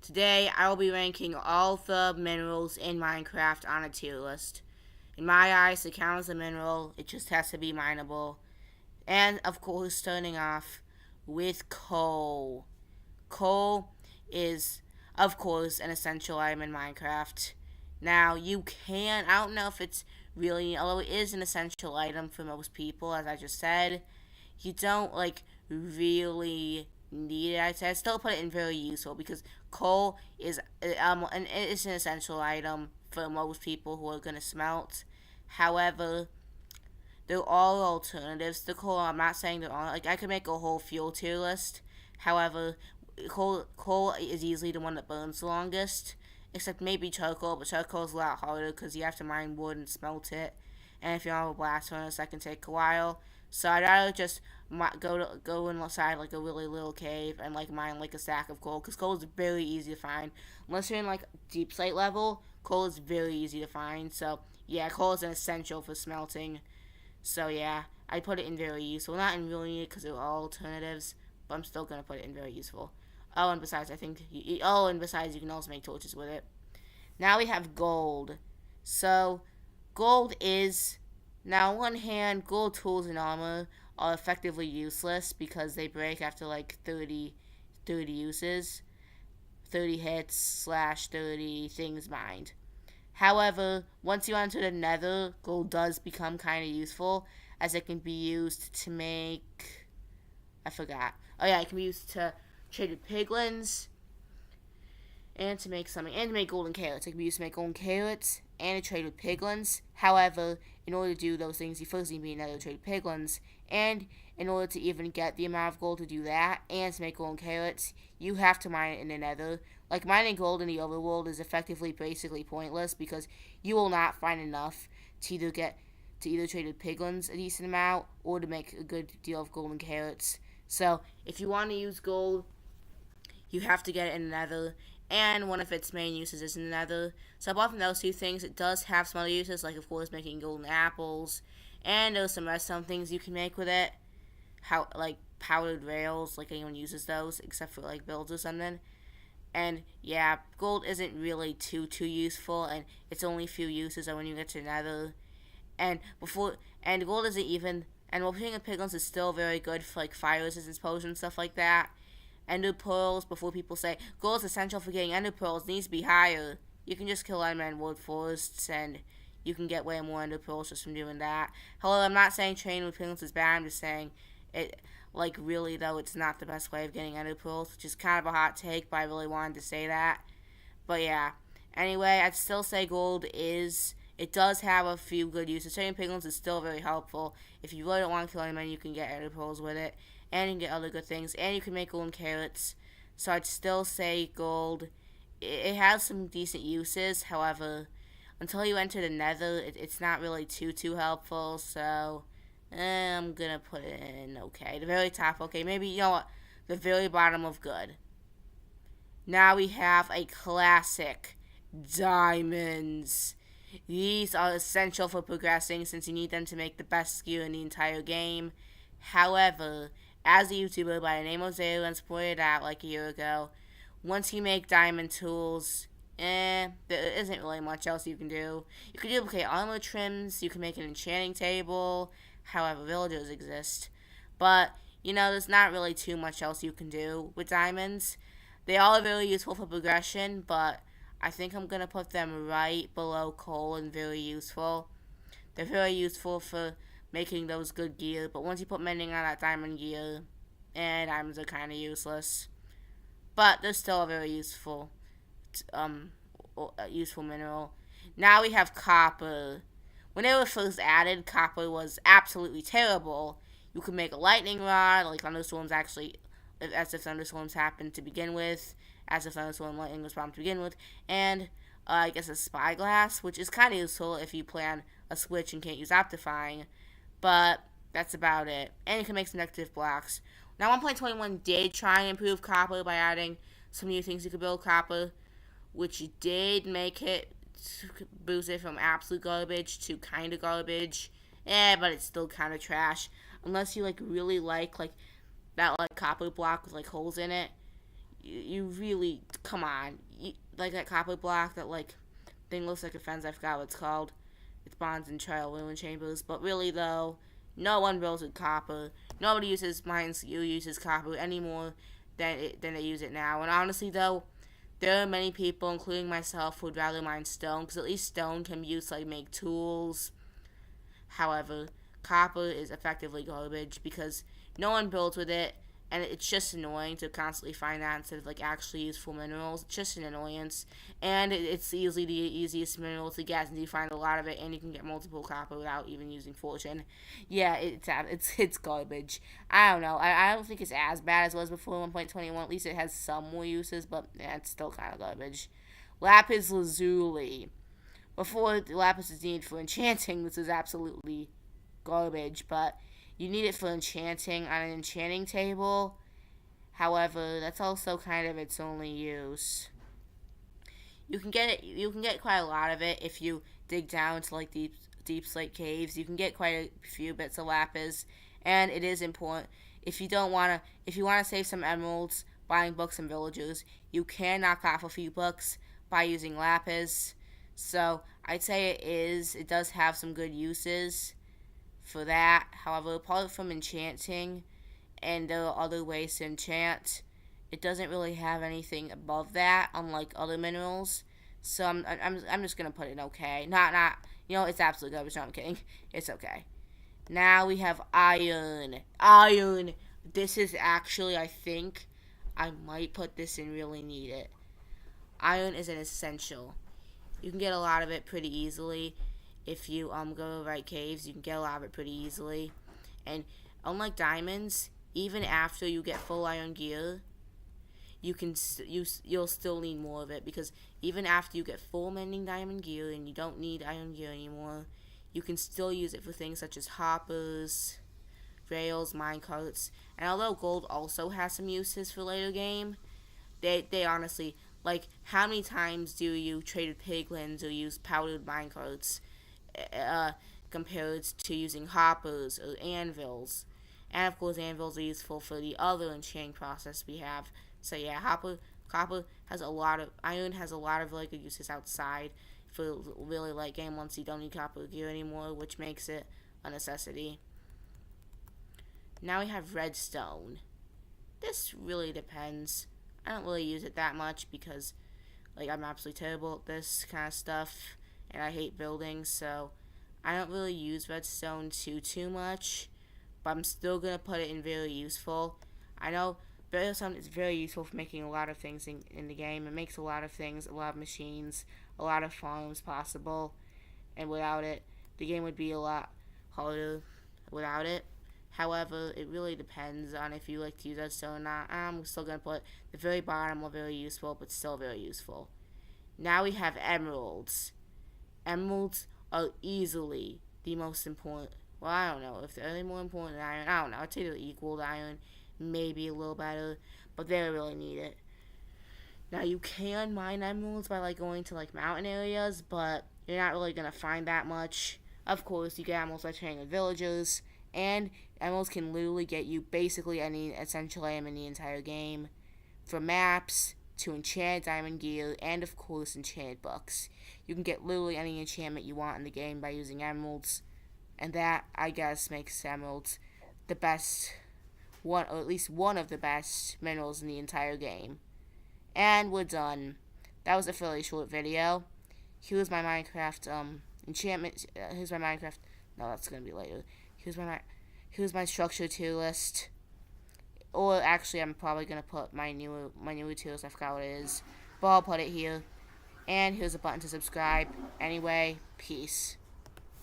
Today, I will be ranking all the minerals in Minecraft on a tier list. In my eyes, it counts as a mineral, it just has to be mineable. And, of course, starting off with coal. Coal is, of course, an essential item in Minecraft. Now, I don't know if it's really, although it is an essential item for most people, as I just said, you don't, really need it. I'd still put it in very useful because coal is, it's an essential item for most people who are going to smelt. However, there are alternatives to coal. I'm not saying there aren't. I could make a whole fuel tier list. However, coal is easily the one that burns the longest, except maybe charcoal. But charcoal is a lot harder because you have to mine wood and smelt it. And if you have a blast furnace, that can take a while. So I'd rather just go inside a really little cave and mine a stack of coal, because coal is very easy to find. Unless you're in deep slate level, coal is very easy to find. So yeah, coal is an essential for smelting. So yeah, I put it in very useful. Not in really need because there are alternatives, but I'm still gonna put it in very useful. And besides, you can also make torches with it. Now we have gold. So gold is, now on one hand, gold tools and armor are effectively useless because they break after 30 uses, 30 hits slash 30 things mined. However, once you enter the nether, gold does become kind of useful, as it can be used to make, I forgot. Oh yeah, it can be used to trade with piglins, and to make golden carrots. It can be used to make golden carrots and to trade with piglins. However, in order to do those things, you first need to be another trade with piglins. And in order to even get the amount of gold to do that and to make golden carrots, you have to mine it in the nether. Mining gold in the overworld is effectively basically pointless because you will not find enough to either trade with piglins a decent amount or to make a good deal of golden carrots. So if you want to use gold, you have to get it in the nether, and one of its main uses is in the nether. So apart from those two things, it does have some other uses, of course making golden apples, and there's some redstone things you can make with it. Powdered rails, anyone uses those except for builds or something. And yeah, gold isn't really too useful, and its only few uses are when you get to the nether. And gold isn't even, and while putting in piglins is still very good for fire resistance potions and stuff like that. Ender pearls, before people say gold is essential for getting ender pearls, needs to be higher. You can just kill enderman wood forests and you can get way more ender pearls just from doing that. However, I'm not saying training with piglins is bad. I'm just saying it, really though, it's not the best way of getting ender pearls, which is kind of a hot take, but I really wanted to say that. But yeah, anyway, I'd still say it does have a few good uses. Training piglins is still very helpful. If you really don't want to kill anyone, you can get ender pearls with it, and you can get other good things, and you can make golden carrots. So I'd still say gold. It has some decent uses. However, until you enter the nether, it's not really too helpful. So I'm gonna put it in okay. The very top, okay. Maybe, you know what? The very bottom of good. Now we have a classic, diamonds. These are essential for progressing since you need them to make the best gear in the entire game. However, as a YouTuber by the name of Zaylens pointed out a year ago, once you make diamond tools, there isn't really much else you can do. You can duplicate armor trims, you can make an enchanting table, however, villagers exist. But, there's not really too much else you can do with diamonds. They are very useful for progression, but I think I'm going to put them right below coal and very useful. They're very useful for making those good gear, but once you put mending on that diamond gear, diamonds are kind of useless. But they're still a very useful mineral. Now we have copper. When they were first added, copper was absolutely terrible. You could make a lightning rod, thunderstorms actually, as if thunderstorms happened to begin with, as if thunderstorm lightning was bound to begin with, and I guess a spyglass, which is kind of useful if you plan a switch and can't use optifying, but that's about it. And you can make some negative blocks. Now 1.21 did try and improve copper by adding some new things you could build copper, which did make it boost it from absolute garbage to kind of garbage. But it's still kind of trash. Unless you really like that copper block with holes in it. you really, come on. Like that copper block that, like, thing looks like a fence. I forgot what it's called. It's bonds and trial ruin chambers. But really, though, no one builds with copper. Nobody uses mines. You uses copper anymore than they use it now. And honestly, though, there are many people, including myself, who would rather mine stone, because at least stone can be used to, like, make tools. However, copper is effectively garbage because no one builds with it, and it's just annoying to constantly find that instead of, like, actually useful minerals. It's just an annoyance, and it's easily the easiest mineral to get, and you find a lot of it, and you can get multiple copper without even using fortune. Yeah, it's garbage. I don't know. I don't think it's as bad as it was before 1.21. At least it has some more uses, but yeah, it's still kind of garbage. Lapis lazuli. Before, lapis is needed for enchanting. This is absolutely garbage, but you need it for enchanting on an enchanting table. However, that's also kind of its only use. You can get quite a lot of it if you dig down to, like, deep slate caves. You can get quite a few bits of lapis, and it is important. If you want to save some emeralds buying books and villagers, you can knock off a few books by using lapis. So I'd say it does have some good uses for that. However, apart from enchanting, and there are other ways to enchant, it doesn't really have anything above that, unlike other minerals. So I'm just gonna put it okay. Not it's absolutely garbage. No, I'm kidding. It's okay. Now we have iron. Iron. This is actually, I think I might put this in really need it. Iron is an essential. You can get a lot of it pretty easily. If you go to the right caves, you can get a lot of it pretty easily. And unlike diamonds, even after you get full iron gear, you'll still need more of it, because even after you get full mending diamond gear and you don't need iron gear anymore, you can still use it for things such as hoppers, rails, minecarts. And although gold also has some uses for later game, they honestly, like, how many times do you trade with piglins or use powdered minecarts compared to using hoppers or anvils? And of course, anvils are useful for the other enchanting process we have. So yeah, copper has a lot of, iron has a lot of really good uses outside for really late game once you don't need copper gear anymore, which makes it a necessity. Now we have redstone. This really depends. I don't really use it that much because, like, I'm absolutely terrible at this kind of stuff, and I hate building, so I don't really use redstone too much, but I'm still gonna put it in very useful. I know redstone is very useful for making a lot of things in the game. It makes a lot of things, a lot of machines, a lot of farms possible, and without it, the game would be a lot harder without it. However, it really depends on if you like to use redstone or not. I'm still going to put the very bottom of very useful, but still very useful. Now we have emeralds. Emeralds are easily the most important. Well, I don't know if they're any more important than iron. I don't know. I'd say they're equal to iron. Maybe a little better, but they really need it. Now, you can mine emeralds by, like, going to, like, mountain areas, but you're not really going to find that much. Of course, you get emeralds by trading with villagers, and emeralds can literally get you basically any essential item in the entire game. From maps to enchanted diamond gear, and of course enchanted books. You can get literally any enchantment you want in the game by using emeralds. And that, I guess, makes emeralds the best one, or at least one of the best minerals in the entire game. And we're done. That was a fairly short video. Here's my Minecraft enchantment. Here's my Minecraft. No, that's gonna be later. Here's my structure tier list. Or actually, I'm probably gonna put my newer tier list. I forgot what it is, but I'll put it here. And here's a button to subscribe. Anyway, peace.